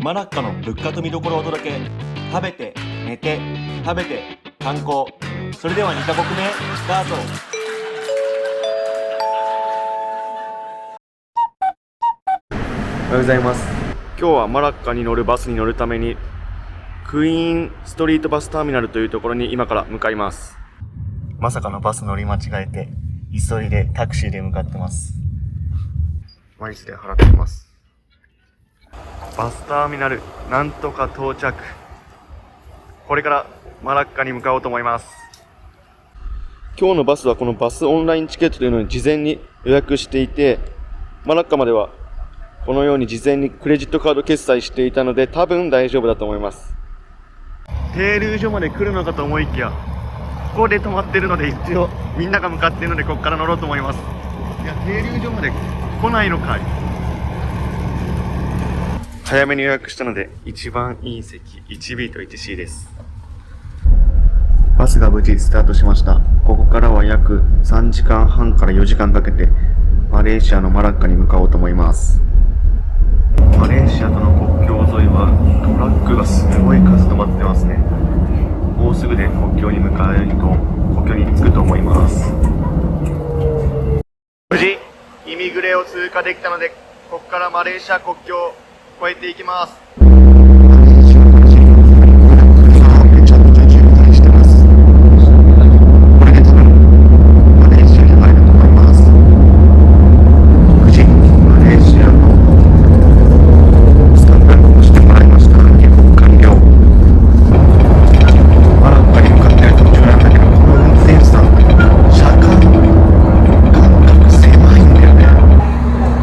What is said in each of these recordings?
マラッカの物価と見どころをお届け。食べて寝て食べて観光。それでは2カ国目スタート。おはようございます。今日はマラッカに乗るバスに乗るためにクイーンストリートバスターミナルというところに今から向かいます。まさかのバス乗り間違えて急いでタクシーで向かってます。ワイスで払ってます。バスターミナルなんとか到着。これからマラッカに向かおうと思います。今日のバスはこのバスオンラインチケットというのに事前に予約していて、マラッカまではこのように事前にクレジットカード決済していたので多分大丈夫だと思います。停留所まで来るのかと思いきや、ここで止まってるので一応みんなが向かっているのでここから乗ろうと思います。いや、停留所まで来ないのかい。早めに予約したので一番いい席 1B と 1C です。バスが無事スタートしました。ここからは約3時間半から4時間かけてマレーシアのマラッカに向かおうと思います。マレーシアとの国境沿いはトラックがすごい数止まってますね。もうすぐで国境に着くと思います。無事イミグレを通過できたので、ここからマレーシア国境を越えていきます。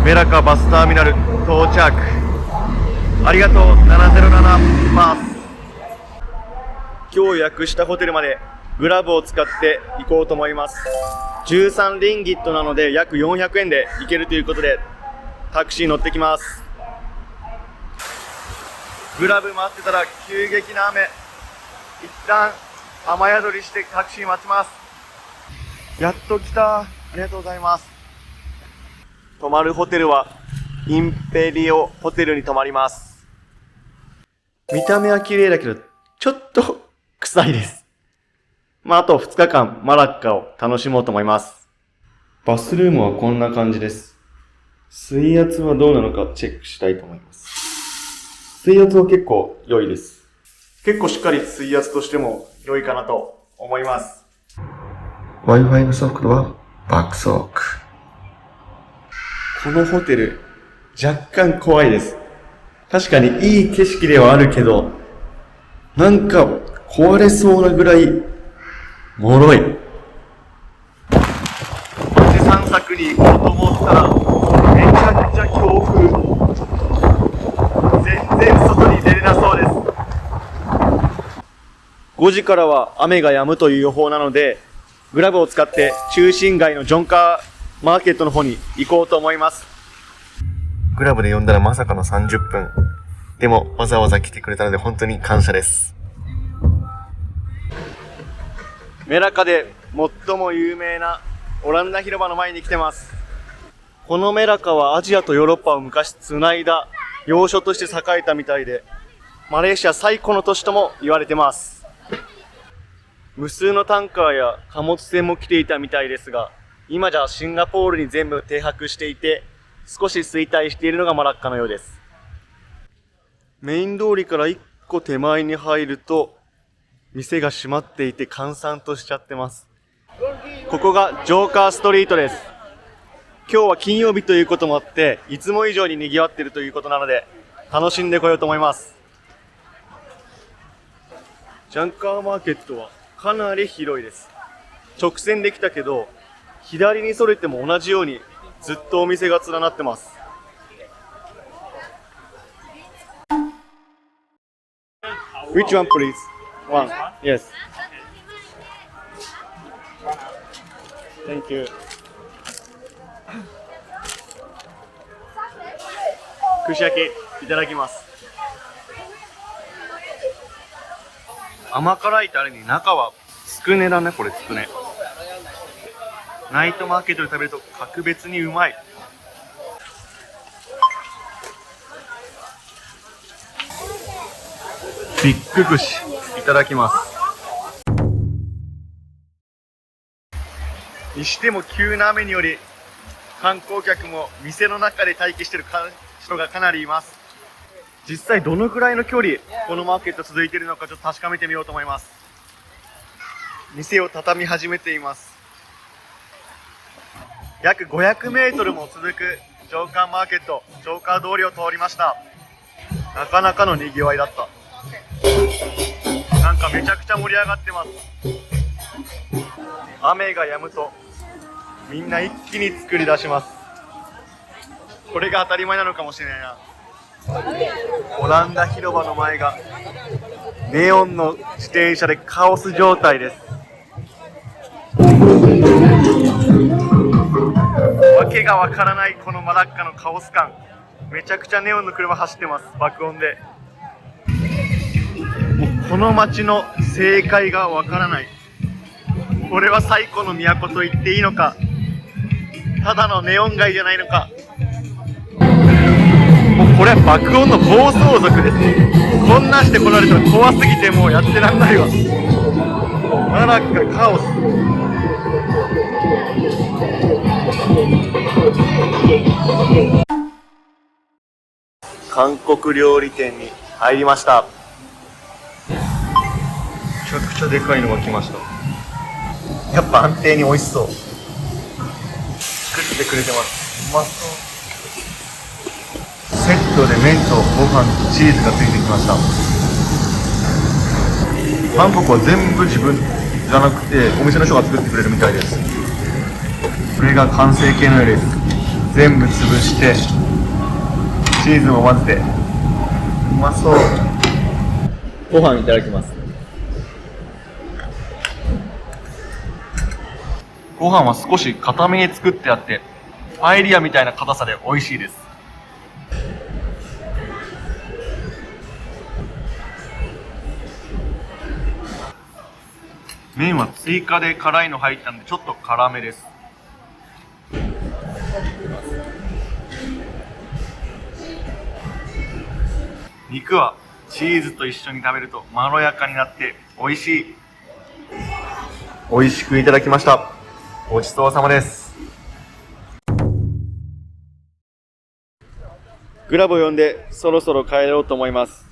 メラカバスターミナル到着。ありがとう707バス。今日予約したホテルまでグラブを使って行こうと思います。13リンギットなので約400円で行けるということでタクシー乗ってきます。グラブ待ってたら急激な雨。一旦雨宿りしてタクシー待ちます。やっと来た。ありがとうございます。泊まるホテルはインペリオホテルに泊まります。見た目は綺麗だけどちょっと臭いです。あと2日間マラッカを楽しもうと思います。バスルームはこんな感じです。水圧はどうなのかチェックしたいと思います。水圧は結構良いです。結構しっかり水圧としても良いかなと思います。Wi-Fi の速度は爆速。このホテル若干怖いです。確かにいい景色ではあるけど、なんか壊れそうなぐらい脆い。街散策に行こうと思ったらめちゃくちゃ強風。全然外に出れなそうです。5時からは雨が止むという予報なので、グラブを使って中心街のジョンカーマーケットの方に行こうと思います。グラブで呼んだらまさかの30分。でもわざわざ来てくれたので本当に感謝です。メラカで最も有名なオランダ広場の前に来てます。このメラカはアジアとヨーロッパを昔つないだ要所として栄えたみたいで、マレーシア最古の都市とも言われてます。無数のタンカーや貨物船も来ていたみたいですが、今じゃシンガポールに全部停泊していて少し衰退しているのがマラッカのようです。メイン通りから1個手前に入ると店が閉まっていて閑散としちゃってます。ここがジョーカーストリートです。今日は金曜日ということもあっていつも以上に賑わっているということなので楽しんでこようと思います。ジャンカーマーケットはかなり広いです。直線できたけど左にそれても同じようにずっとお店が連なってます。Which one please? One. Yes. Thank you. 串焼きいただきます。甘辛いタレに中はつくねだね。これつくね。ナイトマーケットで食べると格別にうまい。ビッグ串いただきます。にしても急な雨により観光客も店の中で待機している人がかなりいます。実際どのくらいの距離このマーケット続いているのかちょっと確かめてみようと思います。店を畳み始めています。約500メートルも続くジョーカーマーケット、ジョーカー通りを通りました。なかなかの賑わいだった。なんかめちゃくちゃ盛り上がってます。雨が止むとみんな一気に作り出します。これが当たり前なのかもしれないな。オランダ広場の前がネオンの自転車でカオス状態です。わけがわからないこのマラッカのカオス感。めちゃくちゃネオンの車走ってます。爆音で。もうこの街の正解がわからない。これは最古の都と言っていいのか、ただのネオン街じゃないのか。もうこれは爆音の暴走族です。こんなんして来られたら怖すぎてもうやってらんないわ。マラッカカオス。韓国料理店に入りました。めちゃくちゃでかいのが来ました。やっぱ安定に美味しそう。作ってくれてます。うまそう。セットで麺とご飯とチーズがついてきました。韓国は全部自分じゃなくてお店の人が作ってくれるみたいです。これが完成形のようです。全部潰してチーズも混ぜて、うまそう。ご飯いただきます。ご飯は少し固めに作ってあってパエリアみたいな硬さで美味しいです。麺は追加で辛いの入ったんでちょっと辛めです。肉はチーズと一緒に食べるとまろやかになって美味しい。美味しくいただきました。ごちそうさまです。グラブを呼んでそろそろ帰ろうと思います。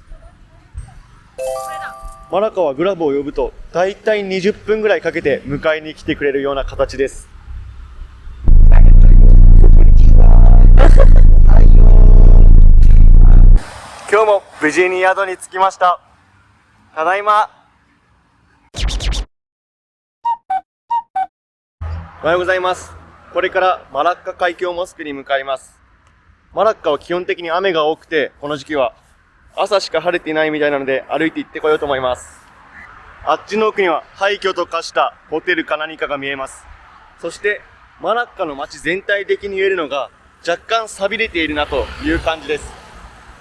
マラカはグラブを呼ぶとだいたい20分ぐらいかけて迎えに来てくれるような形です。今日も無事に宿に着きました。ただいま。おはようございます。これからマラッカ海峡モスクに向かいます。マラッカは基本的に雨が多くて、この時期は朝しか晴れていないみたいなので歩いて行ってこようと思います。あっちの奥には廃墟と化したホテルか何かが見えます。そしてマラッカの街全体的に言えるのが若干錆びれているなという感じです。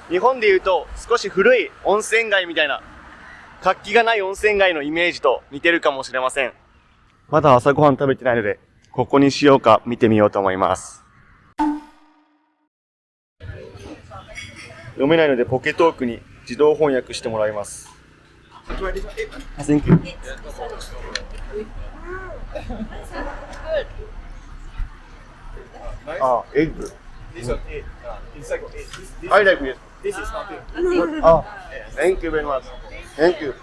日本でいうと少し古い温泉街みたいな活気がない温泉街のイメージと似てるかもしれません。まだ朝ごはん食べてないのでここにしようか見てみようと思います。読めないのでポケトークに自動翻訳してもらいます。Thank you. Egg. These are egg. Inside got egg. I like it. This is not egg. Thank you very much. Thank you.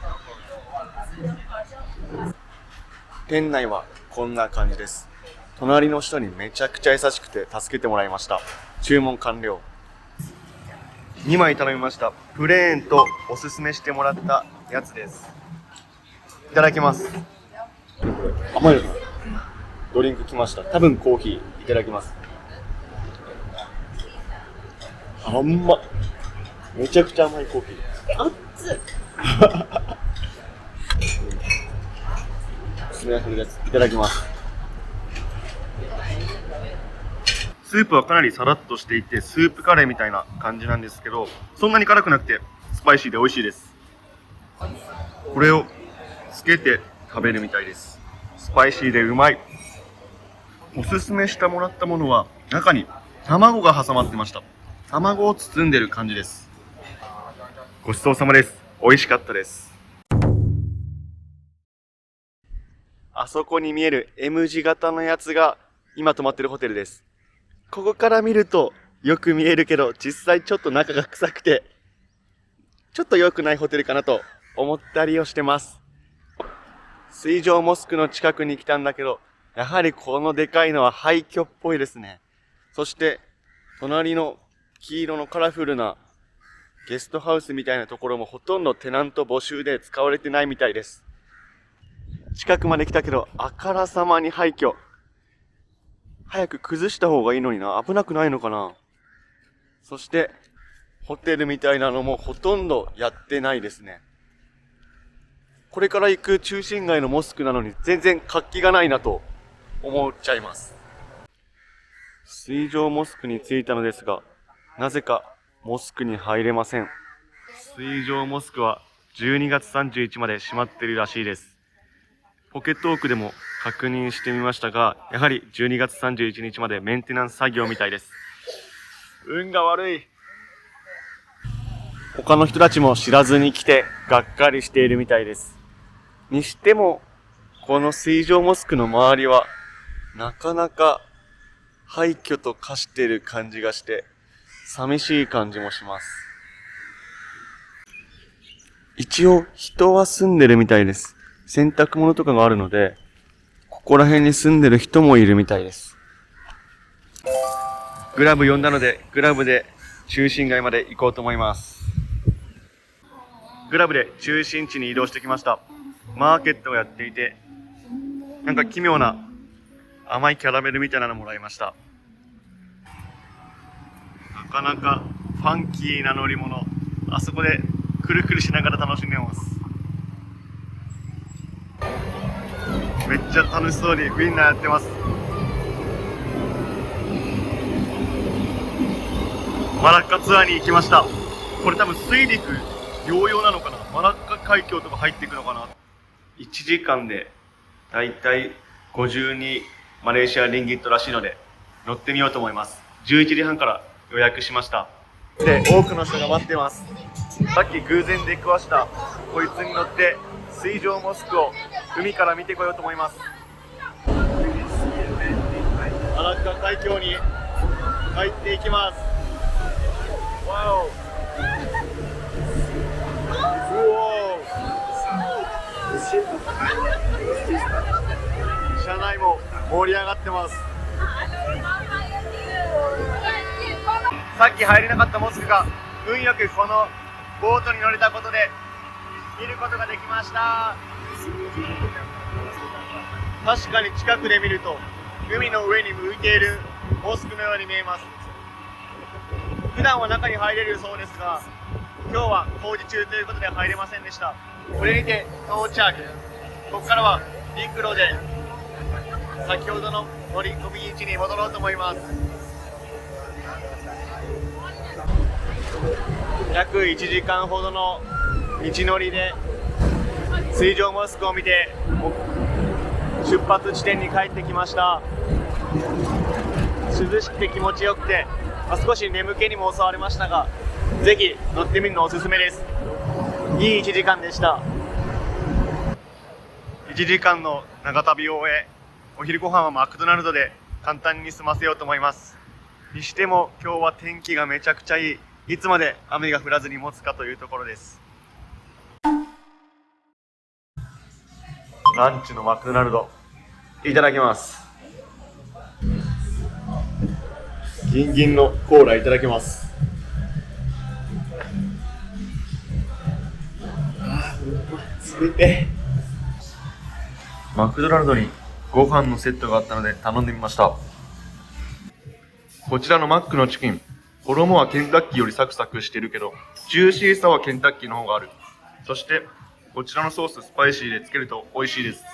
店内はこんな感じです。隣の人にめちゃくちゃ優しくて助けてもらいました。注文完了。2枚頼みました。プレーンとおすすめしてもらったやつです。いただきます。甘いです。ドリンク来ました。多分コーヒー。いただきます。甘っ。めちゃくちゃ甘いコーヒー。熱っ。おすすめがするやつ。いただきます。スープはかなりサラッとしていて、スープカレーみたいな感じなんですけど、そんなに辛くなくてスパイシーで美味しいです。これをつけて食べるみたいです。スパイシーでうまい。おすすめしてもらったものは中に卵が挟まってました。卵を包んでる感じです。ごちそうさまです。美味しかったです。あそこに見える M 字型のやつが今泊まってるホテルです。ここから見るとよく見えるけど、実際ちょっと中が臭くて、ちょっと良くないホテルかなと思ったりをしてます。水上モスクの近くに来たんだけど、やはりこのでかいのは廃墟っぽいですね。そして、隣の黄色のカラフルなゲストハウスみたいなところもほとんどテナント募集で使われてないみたいです。近くまで来たけど、あからさまに廃墟。早く崩した方がいいのにな。危なくないのかな。そして、ホテルみたいなのもほとんどやってないですね。これから行く中心街のモスクなのに全然活気がないなと思っちゃいます。水上モスクに着いたのですが、なぜかモスクに入れません。水上モスクは12月31日まで閉まっているらしいです。ポケットオークでも確認してみましたが、やはり12月31日までメンテナンス作業みたいです。運が悪い。他の人たちも知らずに来てがっかりしているみたいです。にしても、この水上モスクの周りはなかなか廃墟と化している感じがして寂しい感じもします。一応人は住んでるみたいです。洗濯物とかがあるので、ここら辺に住んでる人もいるみたいです。グラブ呼んだので、グラブで中心街まで行こうと思います。グラブで中心地に移動してきました。マーケットをやっていて、なんか奇妙な甘いキャラメルみたいなのもらいました。なかなかファンキーな乗り物、あそこでくるくるしながら楽しんでます。めっちゃ楽しそうにみんなやってます。マラッカツアーに行きました。これ多分水陸両用なのかな。マラッカ海峡とか入っていくのかな。1時間でだいたい52マレーシアリンギットらしいので乗ってみようと思います。11時半から予約しました。で、多くの人が待ってます。さっき偶然出くわしたこいつに乗って水上モスクを海から見てこようと思います。マラッカ海峡に入っていきます。わお。車内も盛り上がってます。さっき入れなかったモスクが運よくこのボートに乗れたことで見ることができました。確かに近くで見ると海の上に向いているモスクのように見えます。普段は中に入れるそうですが、今日は工事中ということで入れませんでした。これにて到着。ここからは陸路で先ほどの乗り込み位置に戻ろうと思います。約1時間ほどの道のりで水上モスクを見て出発地点に帰ってきました。涼しくて気持ちよくて、少し眠気にも襲われましたが、ぜひ乗ってみるのおすすめです。いい1時間でした。1時間の長旅を終え、お昼ご飯はマクドナルドで簡単に済ませようと思います。にしても今日は天気がめちゃくちゃいい。いつまで雨が降らずに持つかというところです。ランチのマクドナルドいただきます。ギンギンのコーラいただきます。冷てマクドナルドにご飯のセットがあったので頼んでみました。こちらのマックのチキン、衣はケンタッキーよりサクサクしてるけどジューシーさはケンタッキーの方がある。そしてこちらのソーススパイシーでつけると美味しいです。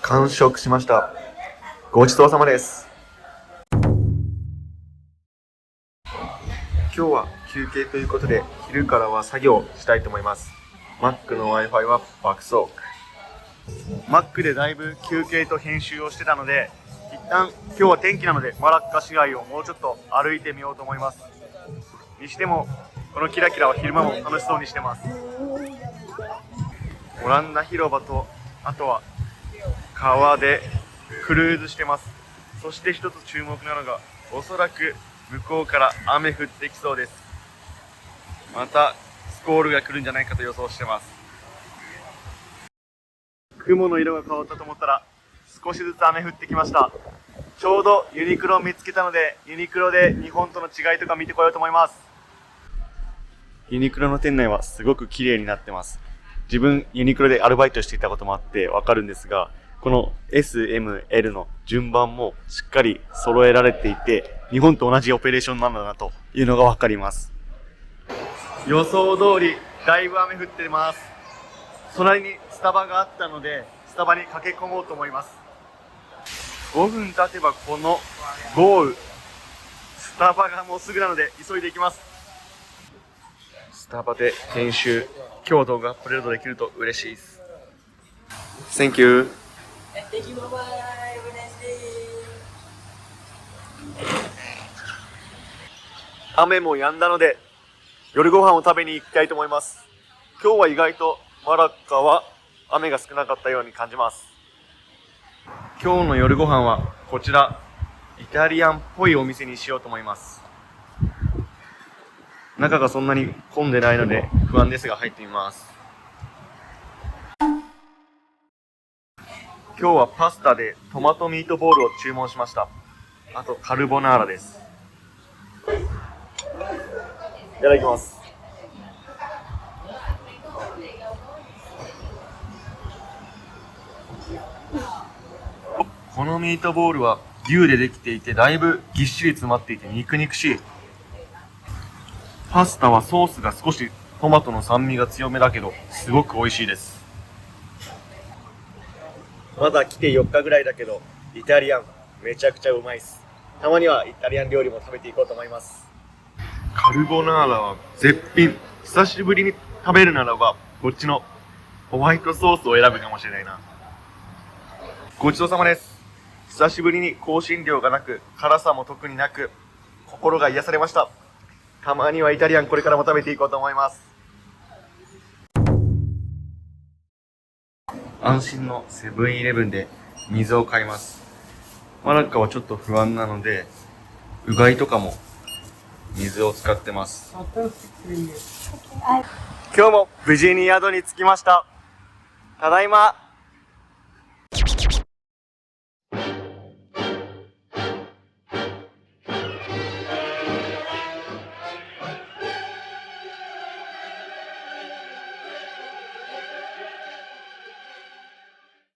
完食しました。ごちそうさまです。今日は休憩ということで昼からは作業したいと思います。Mac の Wi-Fi は爆速。Mac でだいぶ休憩と編集をしてたので、一旦今日は天気なのでマラッカ市街をもうちょっと歩いてみようと思います。にしてもこのキラキラは昼間も楽しそうにしてます。オランダ広場と、あとは川でクルーズしてます。そして一つ注目なのが、おそらく向こうから雨降ってきそうです。またスコールが来るんじゃないかと予想してます。雲の色が変わったと思ったら少しずつ雨降ってきました。ちょうどユニクロを見つけたので、ユニクロで日本との違いとか見てこようと思います。ユニクロの店内はすごく綺麗になってます。自分ユニクロでアルバイトしていたこともあってわかるんですが、この S、M、L の順番もしっかり揃えられていて、日本と同じオペレーションなんだなというのがわかります。予想通りだいぶ雨降ってます。隣にスタバがあったので、スタバに駆け込もうと思います。5分経てばこの豪雨、スタバがもうすぐなので急いで行きます。スタバで編集、今日動画アップロードできると嬉しいです。Thank you. Thank you, bye bye. Have a nice day. 雨も止んだので夜ご飯を食べに行きたいと思います。今日は意外とマラッカは雨が少なかったように感じます。今日の夜ご飯はこちら、イタリアンっぽいお店にしようと思います。中がそんなに混んでないので不安ですが入ってみます。今日はパスタでトマトミートボールを注文しました。あとカルボナーラです。いただきます。このミートボールは牛でできていて、だいぶぎっしり詰まっていて肉々しい。パスタはソースが少しトマトの酸味が強めだけどすごく美味しいです。まだ来て4日ぐらいだけどイタリアンめちゃくちゃうまいです。たまにはイタリアン料理も食べていこうと思います。カルボナーラは絶品。久しぶりに食べるならばこっちのホワイトソースを選ぶかもしれないな。ごちそうさまです。久しぶりに香辛料がなく辛さも特になく心が癒されました。たまにはイタリアンこれからも食べていこうと思います。安心のセブンイレブンで水を買います。マラッカはちょっと不安なのでうがいとかも水を使ってます。今日も無事に宿に着きました。ただいま。